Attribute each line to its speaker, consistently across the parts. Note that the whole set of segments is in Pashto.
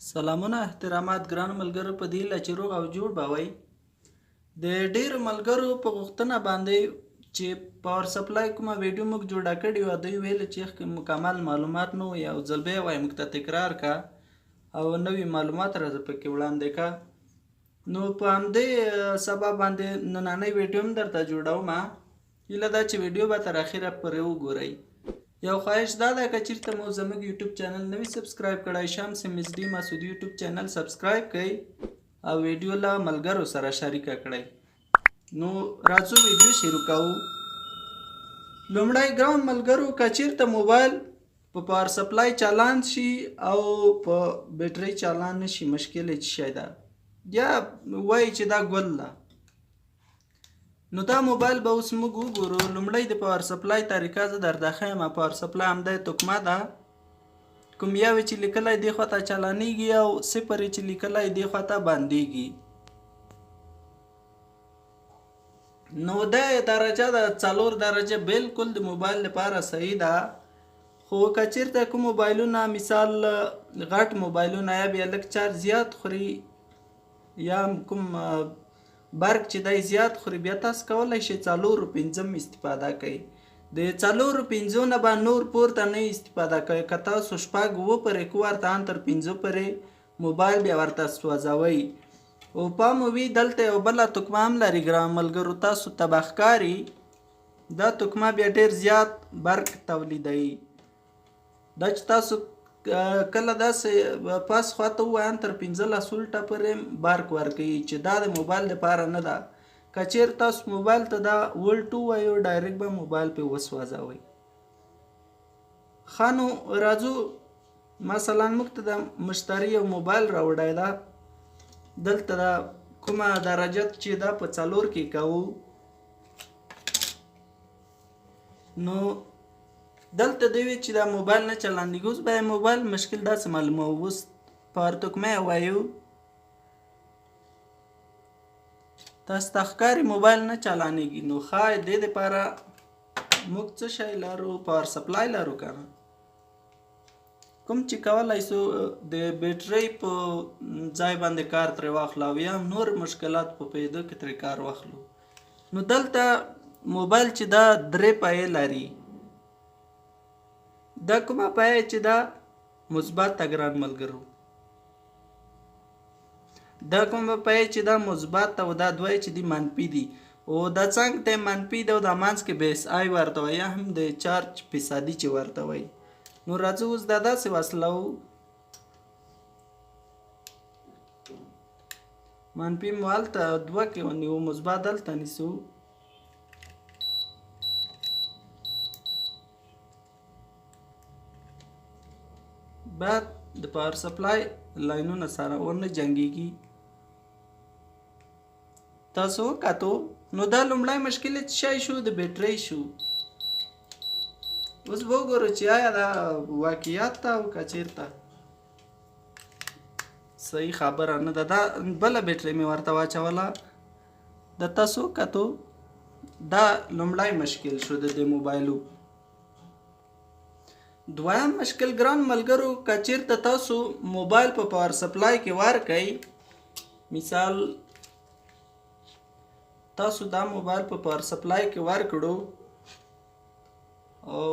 Speaker 1: سلامونه احترامات ګران ملګرو په دې چې روغ او جوړ به وئ. د ډېرو ملګرو په غوښتنه باندې چې پاور سپلای کومه ویډیو موږ جوړه کړې وه، دوی ویل چې مکمل معلومات نه وو. یو ځل بیا وایي موږ ته تکرار کا او نوي معلومات راته پکې وړاندې کا. نو په همدې سبب باندې نننۍ ویډیو هم درته جوړوم. هیله ده چې ویډیو به تر اخره پورې وګورئ. یو خواهش دا ده که چیرته مو زموږ یوټیوب چینل نوی سبسکرایب کړی شم، سیم اس ډي مسعود یوټیوب چینل سبسکرایب کړئ او ویډیو له ملګرو سره شریکه کړئ. نو راځو ویډیو شروع کوو. لومړی ګران ملګرو، که چیرته موبایل په پاور سپلای چالان شي او په بیټرۍ چالان نشي، مشکل یې څه شی ده؟ یا وایي چې دا ګل ده. نو دا موبایل به اوس موږ وګورو. لومړی د پاور سپلای طریقه زه درته ښیم. پاور سپلای همدا تکمه ده، کوم یو چې لیکلی دې خوا ته چالانیږي او صفر چې لیکلی دې خوا ته بندیږي. نو دا درجه ده 4 درجه بالکل د موبایل لپاره صحیح ده. خو که چیرته کوم موبایلونه مثال غټ موبایلونه یا بیا لږ چارج زیات خوري یا کوم برق چې دی زیات خوري، بیا تاسو کولی شئ 4-5 استفاده کوئ. د 4-5 نه به نور پورته نه استفاده کوئ. که تاسو 6-7 پورې کو ورته ان تر 5 پورې موبایل بیا ورته سوځوئ. او پام وي دلته یو بله تکمه هم لري ګران ملګرو، تاسو ته به ښکاري. دا تکمه بیا ډېر زیات برق تولیدوي. دا چې تاسو کله داسې پاس خواته ووایئ تر 15 ولټه پورې برق ورکوي، چې دا د موبایل لپاره نه ده. که چیرې تاسو موبایل ته دا ولټ ووایو، ډایرکټ به موبایل پرې وسوځوئ. ښه نو راځو، مثلا موږ ته د مشتري یو موبایل راوړی ده. دلته دا کومه درجه چې دا په 4 کې کوو. نو دلته دوی وی چې دا موبایل نه چلاندېږي. اوس به موبایل مشکل داسې معلوموو. اوس پاور تکمه یې وایو، تاسو ته ښکاري موبایل نه چلانېږي. نو ښایي دې دپاره موږ څه شی لرو؟ پاور سپلای لرو که نه، کوم چې کولی سو د بیټرۍ په ځای باندې کار ترې واخلو او یا نور مشکلات په پیدا کې ترې کار واخلو. نو دلته موبایل چې دا 3 پایې لري. دا کومه پایه چې دا مثبت ده ګران ملګرو، دا کومه پایه چې دا مثبت ده او دا 2 چې دي منفي دي. او دا څنګ ته منفي ده او دا منځ کې بیس آی ورته وایي، یا هم د چارج فیصدي چې ورته وایي. نو راځو اوس دا داسې وصلو. منفي مو هلته 2 کې ونیو، مثبت دلته نیسو. بعد د پاور سپلای لاینونه سره ونه جنګیږي. تاسو وکتو. نو دا لومړی مشکل څه شی شو؟ د بیټرۍ شو. اوس به وګورو چې آیا دا واقعیت ده او که چېرته صحیح خبره نه ده. دا بله بیټرۍ مې ورته واچوله. د تاسو وکتو دا لومړی مشکل شو د دې موبایلو. دویم مشکل ګران ملګرو، که چیرته تاسو موبایل په پاور سپلای کې ورکئ، مثال تاسو دا موبایل په پاور سپلای کې ورکړو او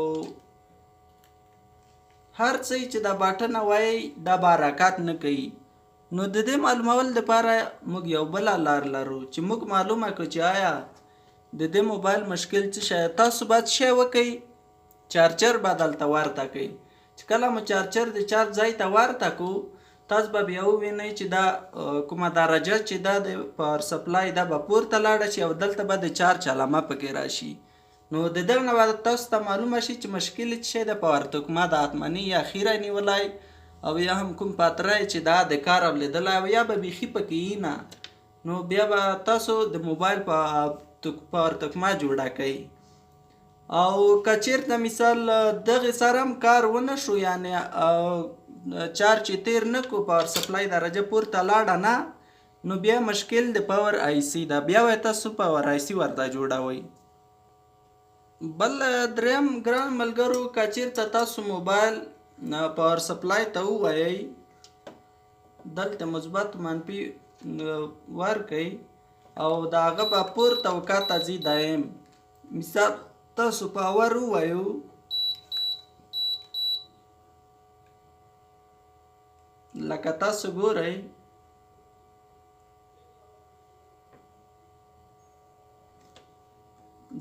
Speaker 1: هر څه چې دا باټنه وایي دا به حرکت نه کوي. نو د دې معلومولو لپاره موږ یو بله لار لرو چې موږ معلومه کړو چې آیا د دې موبایل مشکل څه شی. تاسو باید شی وکئ، چارجر به دلته ورته کوئ. چې کله مو چارجر د چارج ځای ته ورته کړو، تاسو به بیا ووینئ چې دا کومه درجه چې دا د پاور سپلای دا به پورته لاړه شي او دلته به د چارج علامه پکې راشي. نو د دغه نه به تاسو ته معلومه شي چې مشکل څه شی د پاور تکمه د اتمني یا خیره نیولی او یا هم کوم پاتری چې دا د کار اولیدلی او یا به بیخي پکې یي نه. نو بیا به تاسو د موبایل په پاور تکمه جوړه کوئ. او که چیرته مثال دغې سره هم کار ونه شو، یعنې چارج یې تیر نه کړو، پاور سپلای درجه پورته لاړه نه، نو بیا مشکل د پاور آی سی ده. بیا به تاسو پاور آی سی ورته جوړوئ. بل دریم ګران ملګرو، که چیرته تاسو موبایل پاور سپلای ته ووایئ دلته مثبت منفي ورکئ او د هغه به پورته او کاته ځي دایم. مثال تاسو پاور ووایو لکه تاسو ګورئ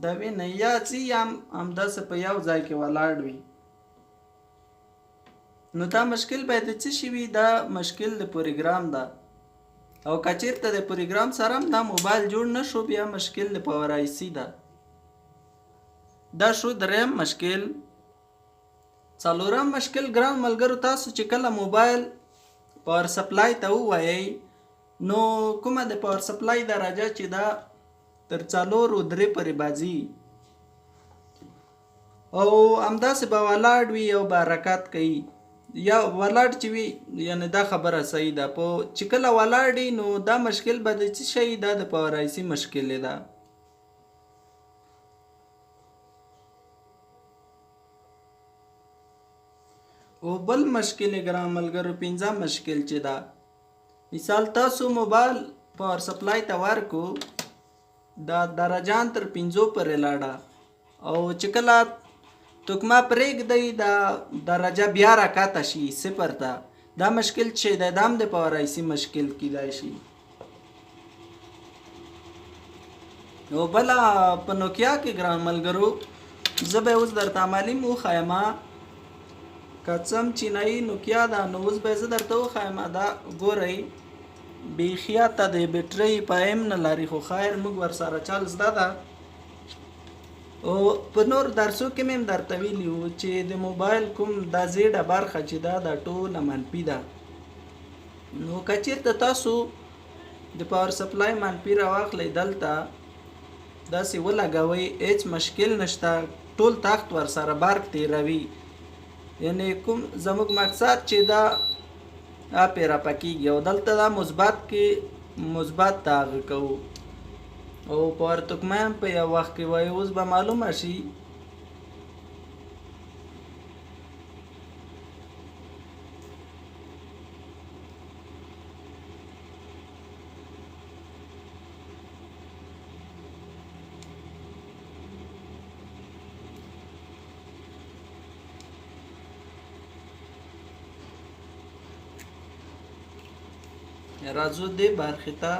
Speaker 1: د وینئ یا ځي یا همداسې په یو ځای کې ولاړ وي. نو دا مشکل باید د څه شي وي؟ دا مشکل د پروګرام ده او که چېرته د پروګرام سره هم دا موبایل جوړ نه شو بیا مشکل د پاور آی سي ده. دا شو دریم مشکل. څلورم مشکل ګران ملګرو، تاسو چې کله موبایل پاور سپلای ته ووایئ نو کومه د پاور سپلای درجه چې ده تر 4 و 3 پورې به ځي او همداسې به ولاړ وي او به حرکت کوي. یا ولاړ چې وي یعنې دا خبره صحیح ده، په چې کله ولاړ وي نو دا مشکل به د څه شي؟ دا د پاور آی سي مشکل ده. او بل مشکل ګران ملګرو، پنځم مشکل چې ده، مثال تاسو موبایل پاور سپلای ته ورکو دا درجان تر 5 پورې لاړه او چې کله توکمه پرېږدئ دا درجه بیا راکاته شي 0 ته، دا مشکل چې دی دا هم د پاور آی سي مشکل کیدای شي. او بله په نوکیا کې ګران ملګرو زه به اوس درته معلوم وښیمه، که څه هم چینایي نوکیا ده نو اوس به زه درته وښیم. دا ګورئ بیخي ته د بیټرۍ پایم نه لري، خو خیر موږ ورسره چل زده ده. او په نور درسو کې مې هم درته ویلي وو چې د موبایل کوم دا زیړه برخه چې ده دا ټوله منفي ده. نو که چېرته تاسو د پاور سپلای منفي راواخلئ دلته داسې ولګوئ هېڅ مشکل نشته، ټول تخت ورسره برق تېروي. یعنې کوم زموږ مقصد چې دا پې راپکېږي او دلته دا مثبت کې مثبت ته هغه کوو او پاور توکمه هم په یو وخت کې وایو. اوس به معلومه شي راځو دې برخې ته.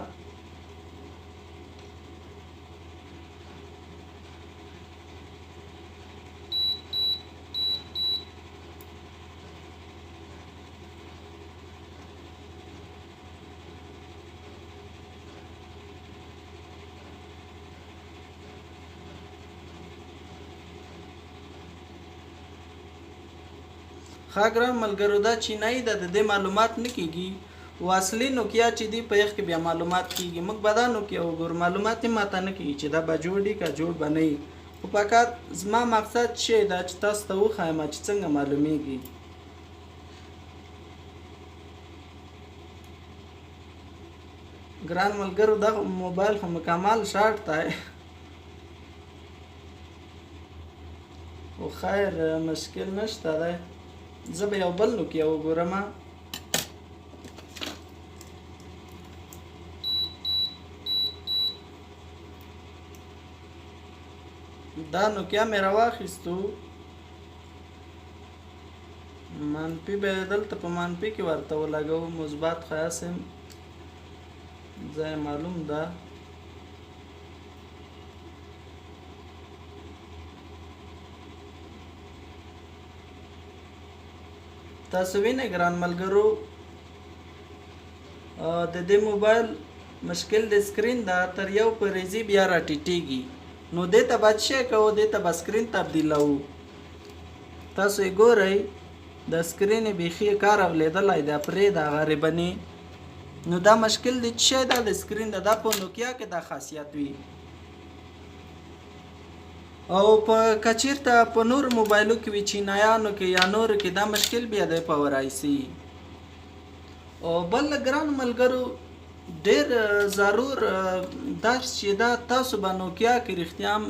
Speaker 1: ښه ګران ملګرو دا چینایي ده، د دې معلومات نه کېږي. و اصلي نوکیا چې دی په یخ کې بیا معلومات کېږي. موږ به دا نوکیا وګورو، معلومات یې ماته نه کېږي چې دا به جوړ که جوړ به نه وي. خو فقط زما مقصد شی دا چې تاسو ته وښایم چې څنګه معلومیږي. ګران ملګرو دغه موبایل خو مکمل شارټ دی خو خیر مشکل نشته دی. زه به یو بل نوکیا وګورم. دا نوکیا مې راواخیستو، منفي به یې دلته په منفي کې ورته ولګوو، مثبت خاص ځای معلوم ده. تاسو وینئ ګران ملګرو د دې موبایل مشکل د سکرین ده تر یو پورې ځي بیا راټیټېږي. نو دې ته باید شی کوو، دې ته به سکرین تبدیلوو. تاسو یې ګورئ د سکرین یې بیخي کار اولیدلی دی پرېږده هغه ریبنې. نو دا مشکل د څه شی ده؟ د سکرین ده. دا په نوکیا کې دا خاصیت وي او په که چېرته په نورو موبایلو کې وي چینایانو کې یا نورو کې دا مشکل بیا دی پاور آی سي. او بل ګران ملګرو ډېر ضرور دا چې دا تاسو به نوکیا کې رښتیا هم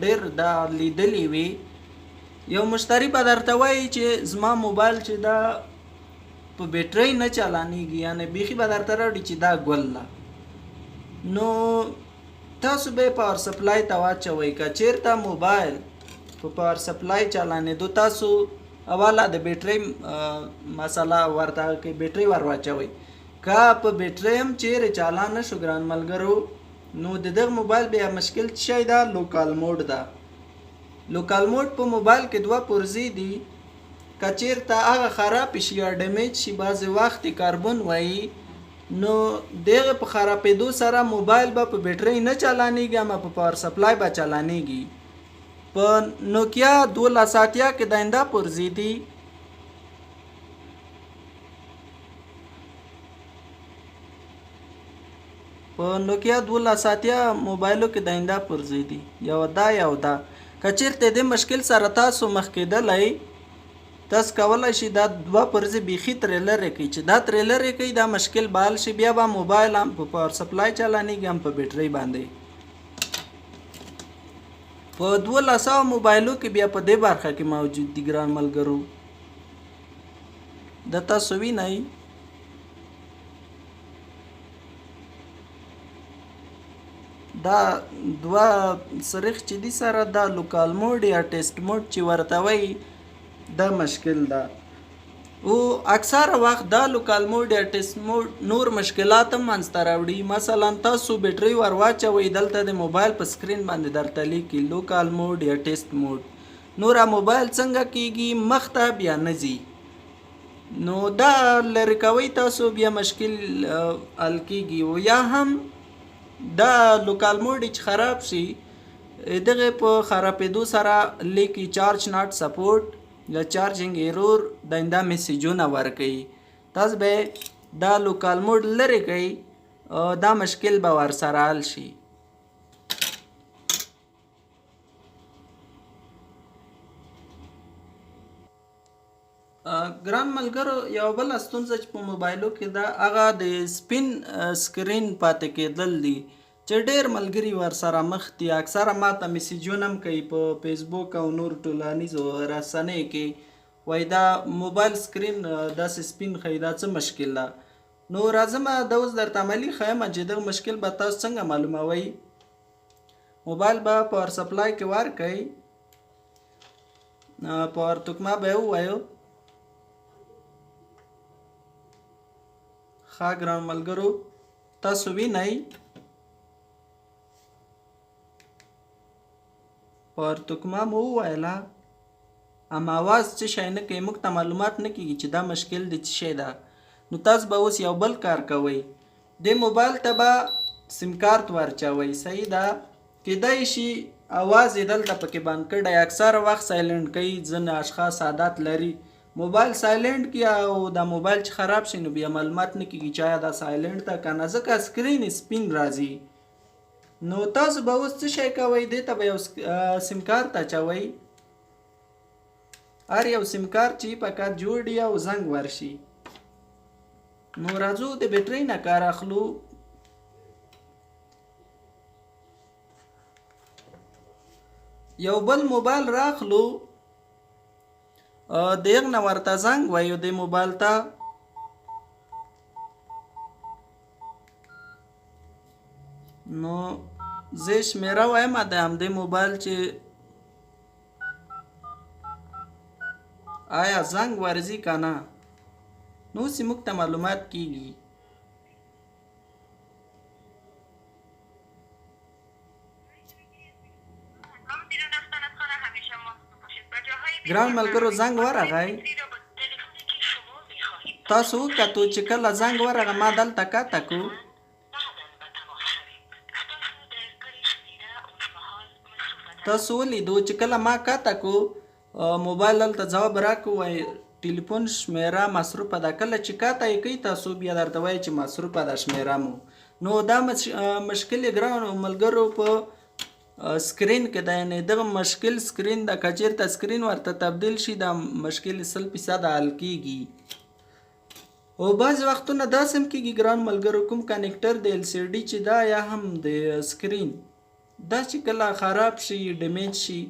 Speaker 1: ډېر دا لیدلي وي. یو مشتری به درته وایي چې زما موبایل چې دا په بیټرۍ نه چالانیږي، یعنی بیخي به درته راوړي چې دا ګل ده. نو تاسو به پاور سپلای ته واچوئ. که چیرته موبایل په پاور سپلای چالانېدو تاسو اوله د بیټرۍ مسله ورته کې بیټرۍ ور واچوئ. که په بیټرۍ هم چیرې چالان نه شو ګران ملګرو، نو د دغه موبایل بیا مشکل څه شی ده؟ لوکال موډ ده. لوکال موډ په موبایل کې دوه پرزې دي. که چیرته هغه خراب شي یا ډیمیج شي، بعضې وخت کاربن وایي، نو دغه په خرابېدو سره موبایل به په بیټرۍ نه چالانیږي، اما په پاور سپلای به چالانیږي. په نوکیا 1280 کې داینده پرزې دي. په نوکیا 1280 موبایلو کې داینده پرزې دي، یو دا یو دا. که چیرته د مشکل سره تاسو مخ کېدلی، تاسو کولی شئ دا دوه پرزې بیخي ترې لرې کړئ. چې دا ترې لرې کړئ دا مشکل به حل شي، بیا به موبایل هم په پاور سپلای چالانیږي هم په بیټرۍ باندې. په 1200 موبایلو کې بیا په دې برخه کې موجود دي ګران ملګرو. د تاسو وینئ دا دوه سریخ چې دي سره، دا لوکال موډ یا ټیسټ موډ چې ورته وایي، دا مشکل ده. او اکثره وخت دا لوکال موډ یا ټیسټ موډ نور مشکلات هم منځته راوړي. مثلا تاسو بیټرۍ ور واچوئ، دلته د موبایل په سکرین باندې درته لیکي لوکال موډ یا ټیسټ موډ. نور موبایل څنګه کیږي؟ مخ ته بیا نه ځي. نو دا لرې کوئ تاسو، بیا مشکل حل کیږي. او یا هم دا لوکال موډ چې خراب شي، دغه په خرابېدو سره لیکي چارج ناٹ سپورټ یا چارجینګ ایرور، داینده میسیجونه ورکوي. تاسو به دا لوکال موډ لرې کړئ، دا مشکل به ورسره حل شي. ګران ملګرو، یو بله ستونزه چې په موبایلو کې ده، هغه د سپین سکرین پاتې کېدل دي، چې ډېر ملګري ورسره مخ دي. اکثره ماته میسیجونه هم کوي په فیسبوک او نور ټولنیزو رسنیو کې، وایي دا موبایل سکرین داسې سپین ښیي، دا څه مشکل ده؟ نو راځم دا اوس درته عملي ښیم چې دغه مشکل به تاسو څنګه معلوموئ. موبایل به پاور سپلای کې ورکئ، پاور تکمه به یې ووایو. ښه ګران ملګرو، تاسو وینئ پاور تکمه مو وویله، اما اواز څه شی نه کوي، موږ ته معلومات نه کېږي چې دا مشکل د څه شی ده. نو تاسو به اوس یو بل کار کوئ، دې موبایل ته به سیم کارت ورچوئ. صحیح ده؟ کیدای شي اواز یې دلته پکې بند کړی، اکثره وخت سایلنټ کوي. ځینې اشخاص عادت لري موبایل سایلنټ کړي، او دا موبایل چې خراب شي نو بیا معلومات نه کېږي چې آیا دا سایلنټ ده که نه، ځکه سکرین سپین راځي. نو تاسو به اوس څه شی کوئ؟ دې ته به یو سیم کارت اچوئ. هر یو سیم کارت چې فقط جوړ وي او زنګ ورشي. نو راځو د بیټرۍ نه کار اخلو. یو بل موبایل راخلو، د یو نه ورته زنګ وایو د موبایل ته. نو زه شمیره وایم د همدې موبایل چې آیا زنګ ورځي که نه، نو اوس موږ ته معلومات کېږي. ګران ملګرو، زنګ ورغی، تاسو وکتو چې کله زنګ ورغی ما دلته کته کو، تاسو ولیدو چې کله ما کته کو موبایل دلته ځواب راکو، وایي ټلیفون شمیره مصروفه ده. کله چې کته یې کوي تاسو بیا درته وایي چې مصروفه ده شمیره مو. نو دا مشکل ګرانو ملګرو په سکرین کې ده، یعنې دغه مشکل سکرین د که چېرته سکرین ورته تبدیل شي دا مشکل 100% حل کېږي. او بعضې وختونه داسې هم کېږي ګران ملګرو، کوم کنیکټر د LCD چې ده یا هم د سکرین دا چې کله خراب شي، ډیمیج شي،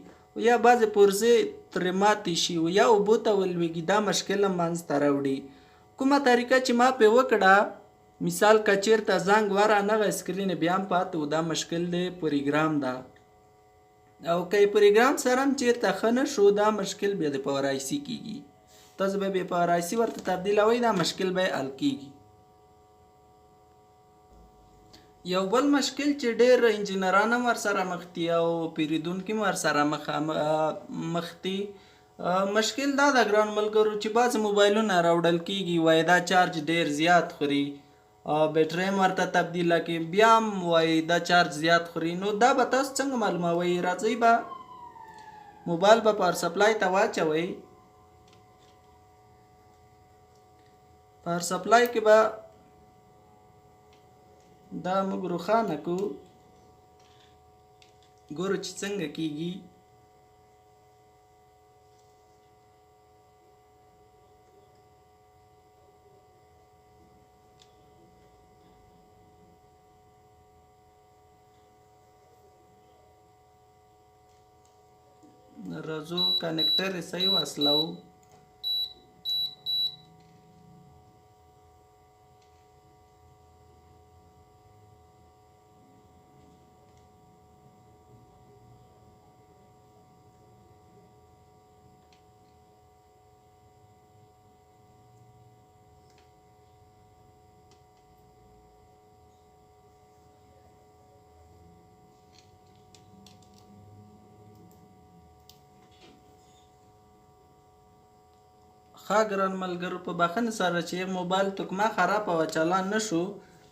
Speaker 1: یا بعضې پرزې ترې ماتې شي یا اوبو ته ولویږي، دا مشکل هم منځته راوړي. کومه طریقه چې ما پې وکړه، مثال که چېرته زنګ ورانغی سکرین بیا هم پاتې و، دا مشکل دی پروګرام ده. او که یې پروګرام سره هم چېرته ښه نه شو، دا مشکل بیا د پاور آی سي کېږي. تاسو به بیا پاور آی سي ورته تبدیلوئ، دا مشکل به یې حل کېږي. یو بل مشکل چې ډېر انجینران هم ورسره مخ دي او پیرودونکي هم ورسره مخ دي، مشکل دا ده ګران ملګرو چې بعضې موبایلونه راوړل کېږي، وایي دا چارج ډېر زیات خوري، بیټرۍ هم ورته تبدیله کړي، بیا هم وایي دا چارج زیات خوري. نو دا به تاسو څنګه معلوموئ؟ راځئ به موبایل به پاور سپلای ته واچوئ. پاور سپلای کې به دا موږ روښانه کړو، ګورو چې څنګه کېږي. راځو کنیکټر یې صحیح وصلوو. ښه ګران ملګرو، په بخښنې سره چې موبایل تکمه خرابه وه، چالان نه شو،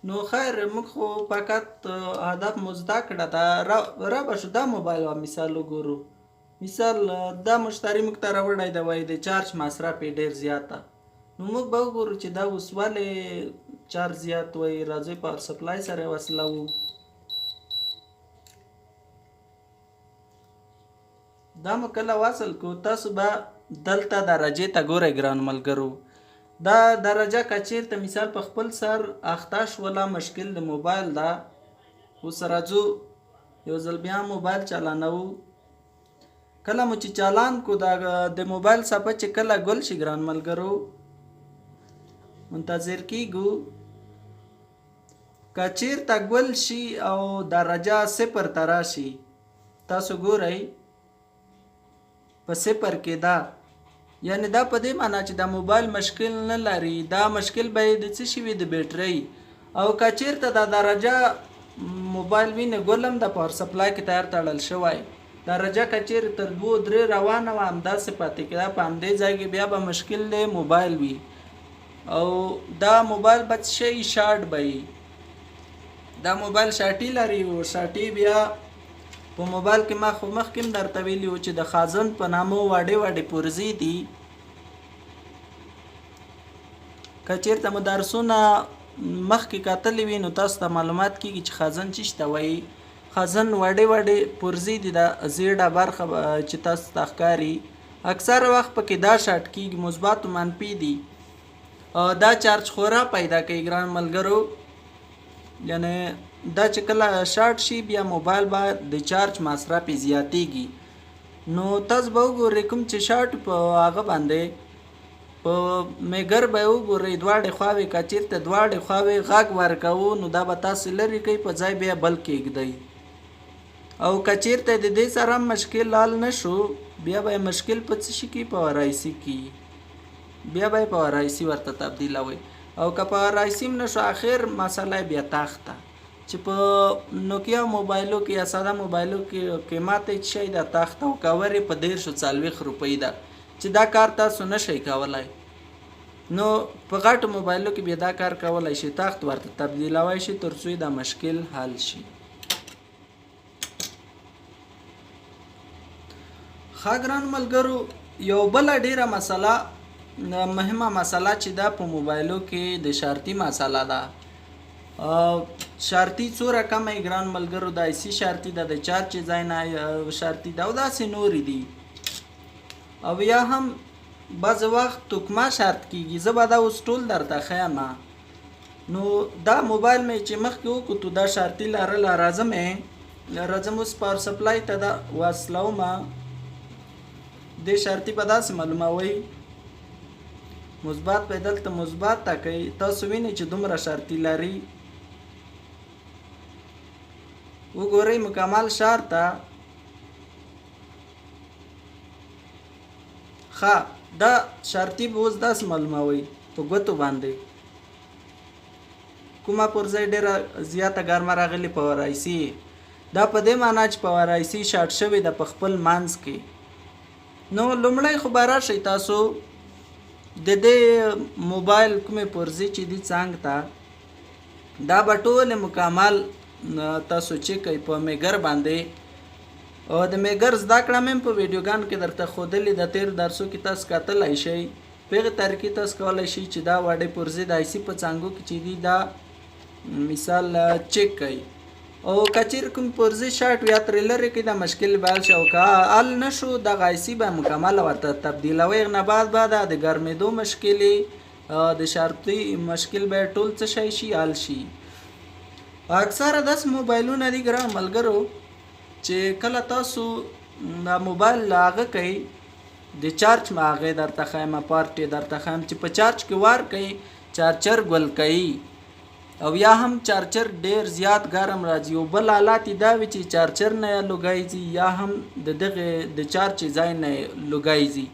Speaker 1: نو خیر موږ خو فقط هدف مو زده کړه ده، را به شو دا موبایل و. مثال وګورو، مثال دا مشتري موږ ته راوړی ده، وایي د چارج مصرف یې ډېر زیاته. نو موږ به وګورو چې دا اوس ولې چارج زیات وایي. راځئ پاور سپلای سره یې وصلوو. دا مو کله وصل کړو، تاسو به دلته درجې ته ګورئ ګران ملګرو. دا درجه که چېرته مثال په خپل سر اخته شوله، مشکل د موبایل ده. اوس راځو یو ځل بیا موبایل چالانوو. کله مو چې چالان کو، د موبایل صفحه چې کله ګل شي ګران ملګرو، منتظر کیږو. که چېرته ګل شي او درجه 0 ته راشي، تاسو ګورئ په 0 کې ده، یعنی دا په دې معنا چې دا موبایل مشکل نه لري، دا مشکل به یې د څه شي وي؟ د بیټرۍ. او که چېرته دا درجه موبایل وینې ګل هم د پاور سپلای کې تیار تړل شوی، درجه که چېرې تر 2-3 روانه وه، همداسې پاتې کېده، په همدې ځای کې بیا به مشکل د موبایل وي، او دا موبایل به څه شی شارټ به وي. دا موبایل شاټي لري، او شاټي بیا په موبایل کې ما خو مخکې هم درته ویلي وو چې د خازن په نامه وړې وړې پرزې دي. که چېرته مو درسونه مخکې کتلي وي، نو تاسو ته معلومات کېږي چې خازن څه ته وایي. خازن وړې وړې پرزې دي، د زیړه برخه چې تاسو ته ښکاري، اکثره وخت پکې دا شارټ کېږي، مثبت و منفي دي. دا چارج خورا پیدا کوي ګران ملګرو، یعنی دا چې کله شارټ شي، بیا موبایل به د چارج مصرف یې زیاتېږي. نو تاسو به وګورئ کوم چې شارټ په هغه باندې په میګر به یې وګورئ، دواړې خواوې که چېرته دواړې خواوې غږ ورکوو، نو دا به تاسو لرې کوي، په ځای بیا بل کېږدئ. او که چېرته د دې سره هم مشکل حل نه شو، بیا به یې مشکل په څه شي کې؟ پاور آی سي کې، بیا به یې پاور آی سي ورته تبدیلوئ. او که پاور آی سي هم نه شو، آخر مسله بیا تخته چې په نوکیا موبایلو کې یا ساده موبایلو کې قیمت یې څه شی ده؟ تخته، او کور یې په 140 روپۍ ده، چې دا کار تاسو نه شئ کولی. نو په غټو موبایلو کې بیا دا کار کولی شي، تخت ورته تبدیلوی شي تر څو دا مشکل حل شي. ښه ګران ملګرو، یو بله ډیره مسله، مهمه مسله چې دا په موبایلو کې د شرطي مسله ده. شرطي څو رقمه یې ګران ملګرو، د آی سي شرطي ده، د چارج ځای نه شرطي ده، او داسې نورې دي. او یا هم بعض وخت توکمه شرط کېږي. زه به دا اوس ټول درته ښیم. نو دا موبایل مې چې مخکې وکتو دا شرطي لرله، راځم اوس پاور سپلای ته دا وصلومه. دې شرطي به داسې معلوموئ مثبت به دلته مثبت ټاکئ. تاسو وینئ چې دومره شرطي لري. وګورئ مکمل شرط ته. ښه دا شرطي به اوس داسې معلوموئ په ګوتو باندې. کومه پرزه ډېره زیاته ګرمه راغلې پاور آی سي. دا په دې معنا چې پاور آی سي شارټ شوې ده په خپل منځ کې. نو لومړی خو به راشئ تاسو د دې موبایل کومې پرزې چې دي څنګ ته دا به ټولې مکمل تاسو چیک کوئ په میګر باندې. او د میګر زده کړه مې په ویډیوګان کې درته ښودلې ده. تیر درسو کې تاسو کتلی شئ. په هغې طریقې تاسو کولی شئ چې دا وړې پرزې د آی سي په څانګو کې چې دي دا مثال چیک کوئ. او که چیرې کوم پرزې شارټ وي یا ترې لرې کړئ دا مشکل به حل شي. او که حل نه شو دغه آی سي به مکمله ورته تبدیلوئ. هغې نه بعد به د ګرمېدو مشکلې د شرطي مشکل به ټول څه شی شي حل شي. اکثره داسې موبایلونه دي ګران ملګرو چې کله تاسو دا موبایل هغه کوئ د چارج ما هغې درته ښیم پارټ یې درته ښیم چې په چارج کې وار کوئ چارجر ګل کوي. او یا هم چارجر ډیر زیات ګرم راځي. او بل حالات دا وي چې چارجر نه لوګی ځي یا هم د دغه د چارج ځای نه لوګی ځي.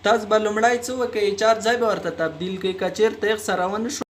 Speaker 1: تاسو به لومړی څه وکړئ چارج ځای به ورته تبدیل کړئ. که چېرته یې سره ونه شو